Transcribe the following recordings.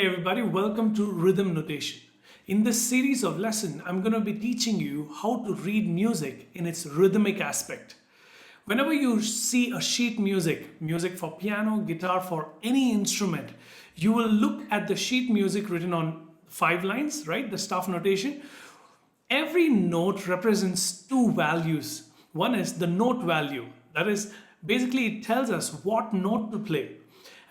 Hey everybody, welcome to Rhythm Notation. In this series of lesson, I'm going to be teaching you how to read music in its rhythmic aspect. Whenever you see a sheet music for piano, guitar, for any instrument, you will look at the sheet music written on 5 lines, right? The staff notation. Every note represents two values. One is the note value, that is, basically, it tells us what note to play.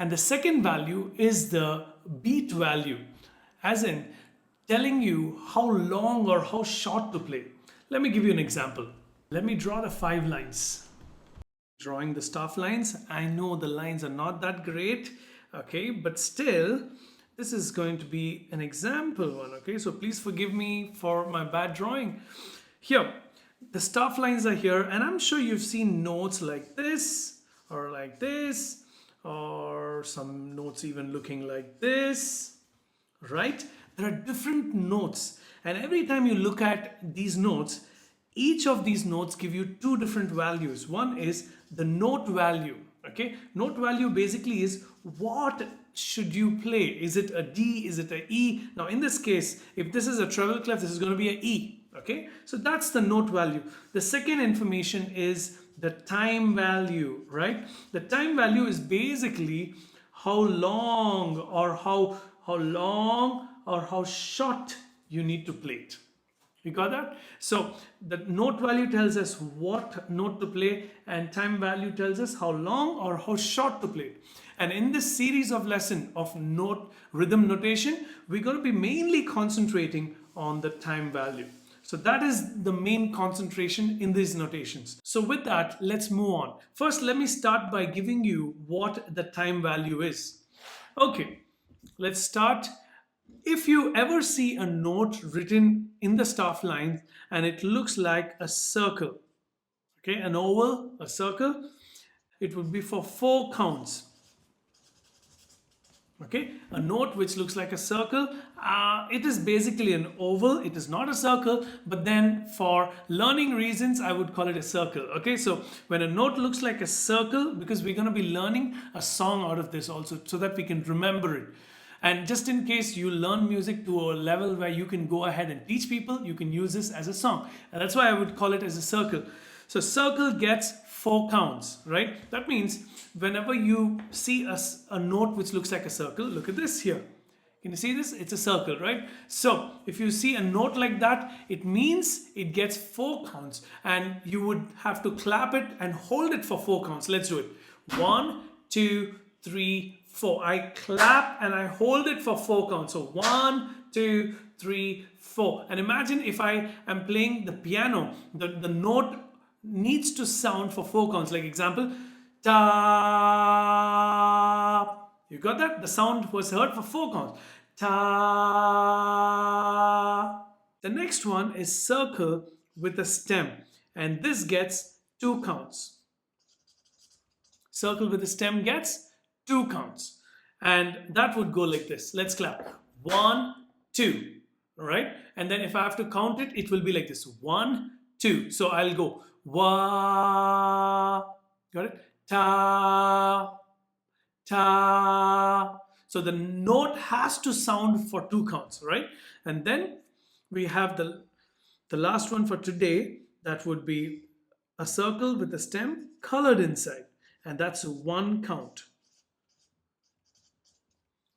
And the second value is the beat value, as in telling you how long or how short to play. Let me give you an example. Let me draw the 5 lines. Drawing the staff lines. I know the lines are not that great, okay, but still, this is going to be an example one, okay, so please forgive me for my bad drawing. Here, the staff lines are here, and I'm sure you've seen notes like this, or like this, or some notes even looking like this, right? There are different notes, and every time you look at these notes, each of these notes give you two different values. One is the note value, okay? Note value basically is what should you play? Is it a D? Is it a E? Now in this case, if this is a treble clef, this is going to be a E, okay? So that's the note value. The second information is the time value, right? The time value is basically how long or how short you need to play it. You got that? So the note value tells us what note to play, and time value tells us how long or how short to play it. And in this series of lesson of note rhythm notation, we're going to be mainly concentrating on the time value. So that is the main concentration in these notations. So with that, let's move on. First, let me start by giving you what the time value is. Okay, let's start. If you ever see a note written in the staff lines and it looks like a circle, okay, an oval, a circle, it would be for 4 counts. Okay, a note which looks like a circle, it is basically an oval, it is not a circle, but then for learning reasons I would call it a circle. Okay, so when a note looks like a circle, because we're going to be learning a song out of this also so that we can remember it. And just in case you learn music to a level where you can go ahead and teach people, you can use this as a song. And that's why I would call it as a circle. So circle gets 4 counts, right? That means whenever you see a note which looks like a circle, look at this here. Can you see this? It's a circle, right? So if you see a note like that, it means it gets 4 counts, and you would have to clap it and hold it for 4 counts. Let's do it. 1, 2, 3, 4. I clap and I hold it for 4 counts. So 1, 2, 3, 4. And imagine if I am playing the piano, the note needs to sound for 4 counts. Like example, ta. You got that? The sound was heard for 4 counts. Ta. The next one is circle with a stem, and this gets 2 counts. Circle with a stem gets 2 counts, and that would go like this. Let's clap. 1, 2. All right, and then if I have to count it, it will be like this. 1, 2. So I'll go wa. Got it? Ta, ta. So the note has to sound for 2 counts, right? And then we have the last one for today. That would be a circle with a stem colored inside, and that's 1 count.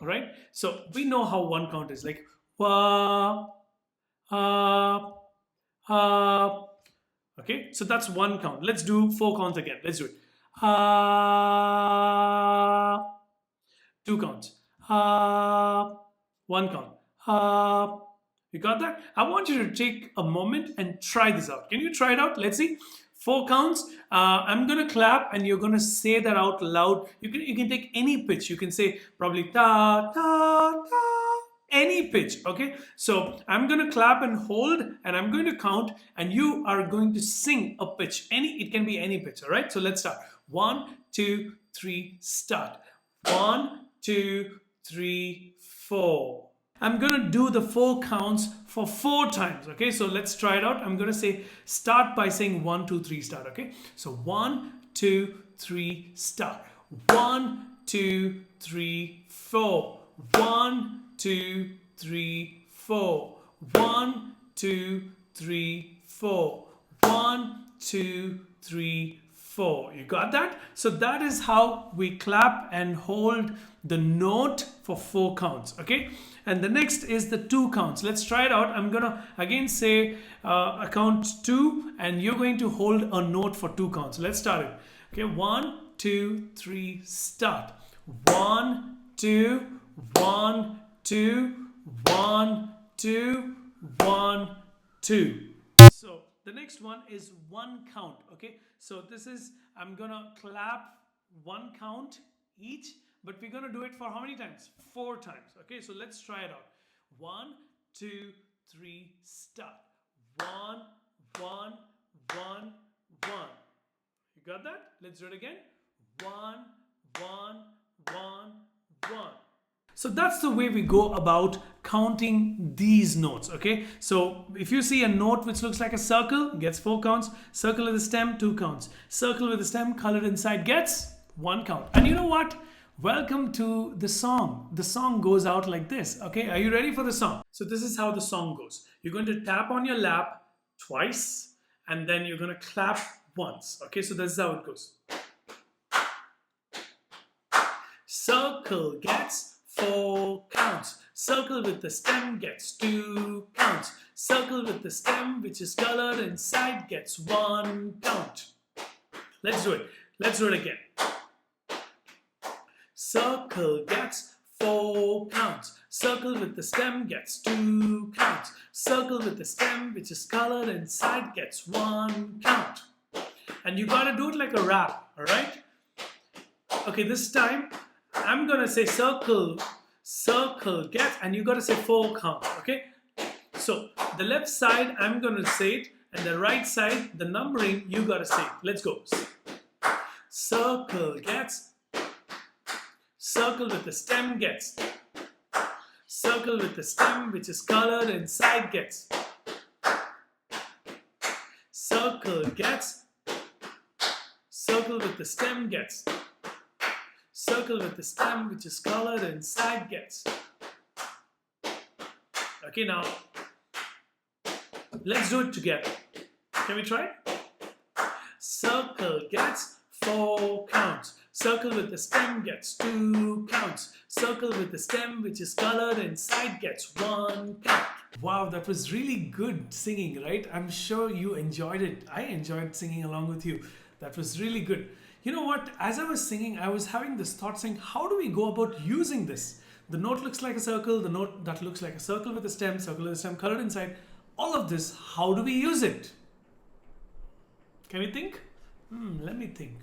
All right, so we know how 1 count is, like wa, ha. Okay, so that's 1 count. Let's do 4 counts again. Let's do it. 2 counts. 1 count. You got that? I want you to take a moment and try this out. Can you try it out? Let's see. 4 counts. I'm gonna clap and you're gonna say that out loud. You can take any pitch. You can say probably ta ta ta, any pitch. Okay. So I'm gonna clap and hold, and I'm going to count, and you are going to sing a pitch. It can be any pitch. All right. So let's start. 1, 2, 3, start. 1, 2, 3, 4. I'm gonna do the 4 counts for 4 times. Okay, so let's try it out. I'm gonna say start by saying 1, 2, 3, start. Okay, so 1, 2, 3, start. 1, 2, 3, 4. 1, 2, 3, 4. 1, 2, 3, 4. 1, 2, 3, 4. You got that? So that is how we clap and hold the note for 4 counts. Okay. And the next is the 2 counts. Let's try it out. I'm gonna again say a count 2, and you're going to hold a note for 2 counts. Let's start it. Okay. 1, 2, 3, start. 1, 2, 1, 2, 1, 2, 1, 2. So the next one is 1 count. Okay, so this is, I'm gonna clap 1 count each, but we're gonna do it for how many times? 4 times. Okay, so let's try it out. 1, 2, 3, start. 1, 1, 1, 1. You got that? Let's do it again. 1, 1, 1, 1. So that's the way we go about counting these notes. Okay, so if you see a note which looks like a circle, gets 4 counts. Circle with a stem, 2 counts. Circle with a stem colored inside gets 1 count. And you know what? Welcome to the song. The song goes out like this. Okay, are you ready for the song? So this is how the song goes. You're going to tap on your lap twice, and then you're going to clap once. Okay, so this is how it goes. Circle gets 4 counts. Circle with the stem gets 2 counts. Circle with the stem, which is colored inside, gets 1 count. Let's do it. Let's do it again. Circle gets 4 counts. Circle with the stem gets 2 counts. Circle with the stem, which is colored inside, gets 1 count. And you gotta do it like a rap, alright? Okay, this time I'm gonna say circle, circle gets, and you gotta say 4 count. Okay, so the left side I'm gonna say it, and the right side, the numbering, you gotta say it. Let's go. Circle gets, circle with the stem gets, circle with the stem which is colored inside gets, circle gets, circle with the stem gets, circle with the stem which is colored inside gets. Okay, now let's do it together. Can we try? Circle gets 4 counts. Circle with the stem gets 2 counts. Circle with the stem which is colored inside gets 1 count. Wow, that was really good singing, right? I'm sure you enjoyed it. I enjoyed singing along with you. That was really good. You know what? As I was singing, I was having this thought saying, how do we go about using this? The note looks like a circle, the note that looks like a circle with a stem, circle with a stem colored inside. All of this, how do we use it? Can we think? Let me think.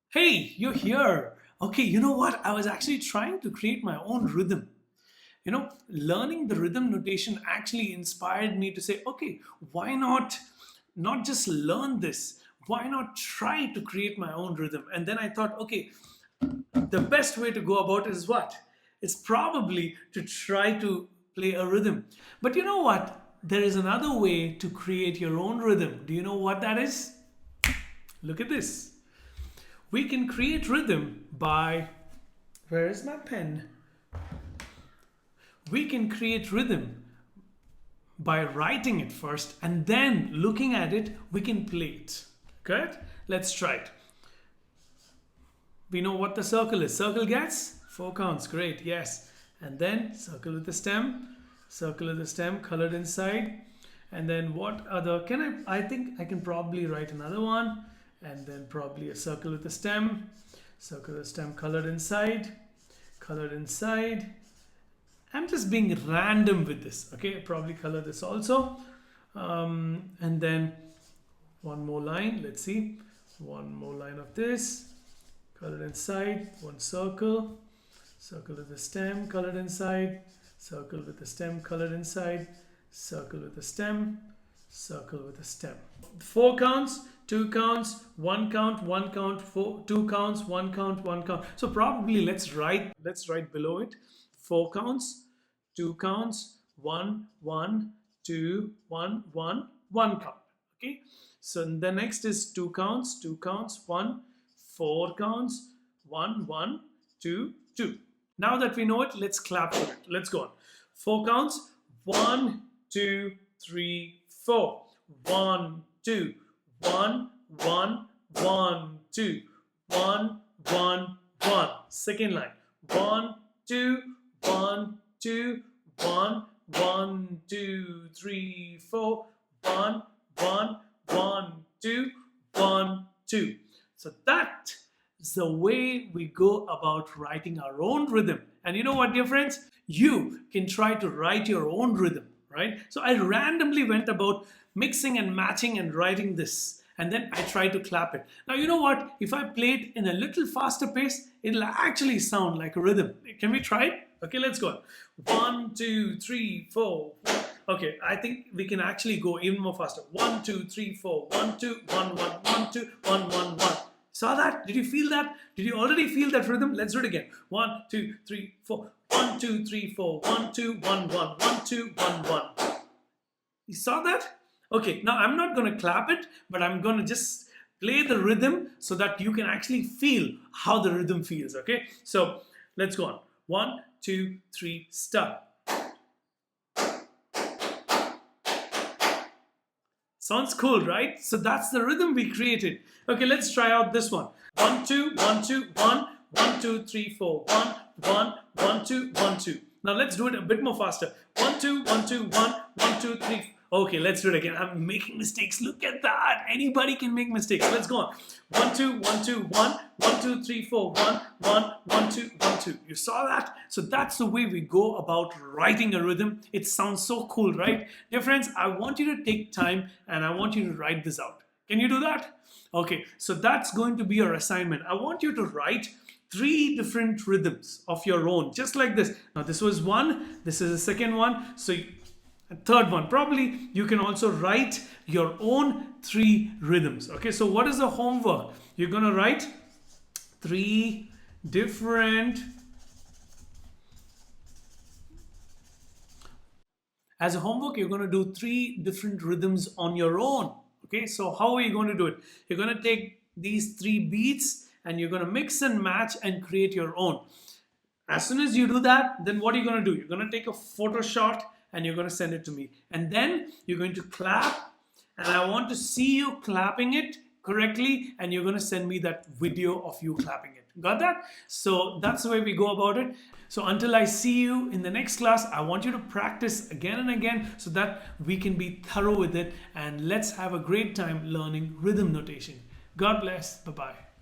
Hey, you're here. Okay, you know what? I was actually trying to create my own rhythm. You know, learning the rhythm notation actually inspired me to say, okay, why not just learn this? Why not try to create my own rhythm? And then I thought, okay, the best way to go about it is what? It's probably to try to play a rhythm. But you know what? There is another way to create your own rhythm. Do you know what that is? Look at this. We can create rhythm by, where is my pen? We can create rhythm by writing it first, and then looking at it, we can play it. Good? Let's try it. We know what the circle is. Circle gets 4 counts. Great, yes. And then circle with the stem, colored inside. And then what other, I think I can probably write another one. And then probably a circle with the stem, colored inside. I'm just being random with this. Okay, probably color this also. And then one more line. Let's see. One more line of this. Colored inside. One circle. Circle with the stem, colored inside. Circle with the stem, colored inside. Circle with the stem. Circle with the stem. 4 counts, 2 counts, 1 count, 1 count, 2 counts, 1 count, 1 count. So probably let's write below it 4 counts, 2 counts, 1, 1, 2, 1, 1, 1 count. Okay, so the next is 2 counts, 1, 4 counts, 1, 1, 2, 2. Now that we know it, let's clap for it. Let's go on. 4 counts, 1, 2, 3, 4. 1, 2, 1, 1, 1, 2, 1, 1, 1. Second line. 1, 2, 1, 2, 1, 1, 2, 3, 4. 1, 1, 1, 2, 1, 2. So that is the way we go about writing our own rhythm. And you know what, dear friends? You can try to write your own rhythm, right? So I randomly went about mixing and matching and writing this. And then I try to clap it. Now, you know what? If I play it in a little faster pace, it'll actually sound like a rhythm. Can we try it? Okay, let's go. 1, 2, 3, 4. Okay, I think we can actually go even more faster. 1, 2, 3, 4. 1, 2, 1, 1, 1, 2, 1, 1, 1. Saw that? Did you feel that? Did you already feel that rhythm? Let's do it again. 1, 2, 3, 4. 1, 2, 3, 4. 1, 2, 1, 1. 1, 2, 1, 1. You saw that? Okay, now I'm not going to clap it, but I'm going to just play the rhythm so that you can actually feel how the rhythm feels. Okay, so let's go on. 1, 2, 3, start. Sounds cool, right? So that's the rhythm we created. Okay, let's try out this one. 1, 2, 1, 2, 1, 1, 2, 3, 4. 1, 1, 1, 2, 1, 2. Now let's do it a bit more faster. 1, 2, 1, 2, 1, 1, 2, 3. Okay, let's do it again. I'm making mistakes. Look at that. Anybody can make mistakes. Let's go on. 1, 2, 1, 2, 1, 1, 2, 3, 4. 1, 1, 1, 2, 1, 2. You saw that? So that's the way we go about writing a rhythm. It sounds so cool, right? Dear friends, I want you to take time and I want you to write this out. Can you do that? Okay, so that's going to be your assignment. I want you to write 3 different rhythms of your own, just like this. Now, this was one. This is the second one. So a third one, probably you can also write your own 3 rhythms. Okay, so what is the homework? You're going to write 3 different, as a homework, you're going to do 3 different rhythms on your own. Okay, so how are you going to do it? You're going to take these 3 beats and you're going to mix and match and create your own. As soon as you do that, then what are you going to do? You're going to take a photo shot and you're going to send it to me. And then you're going to clap, and I want to see you clapping it correctly, and you're going to send me that video of you clapping it. Got that? So that's the way we go about it. So until I see you in the next class, I want you to practice again and again so that we can be thorough with it, and let's have a great time learning rhythm notation. God bless. Bye-bye.